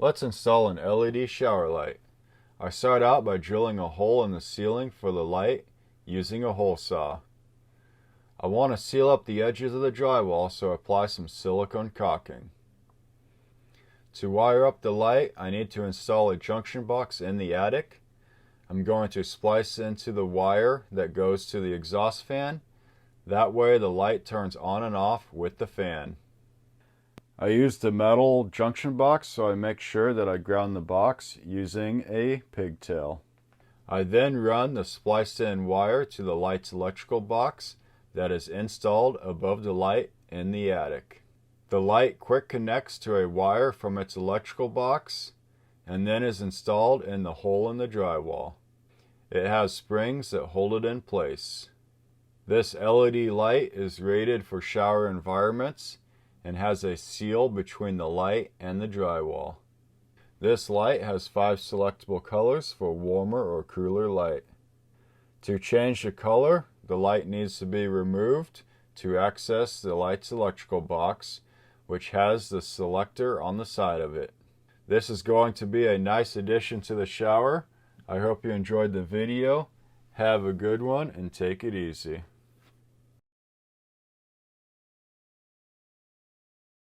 Let's install an LED shower light. I start out by drilling a hole in the ceiling for the light using a hole saw. I want to seal up the edges of the drywall, so apply some silicone caulking. To wire up the light, I need to install a junction box in the attic. I'm going to splice into the wire that goes to the exhaust fan. That way the light turns on and off with the fan. I used a metal junction box, so I make sure that I ground the box using a pigtail. I then run the spliced in wire to the light's electrical box that is installed above the light in the attic. The light quick connects to a wire from its electrical box and then is installed in the hole in the drywall. It has springs that hold it in place. This LED light is rated for shower environments and has a seal between the light and the drywall. This light has 5 selectable colors for warmer or cooler light. To change the color, the light needs to be removed to access the light's electrical box, which has the selector on the side of it. This is going to be a nice addition to the shower. I hope you enjoyed the video. Have a good one and take it easy.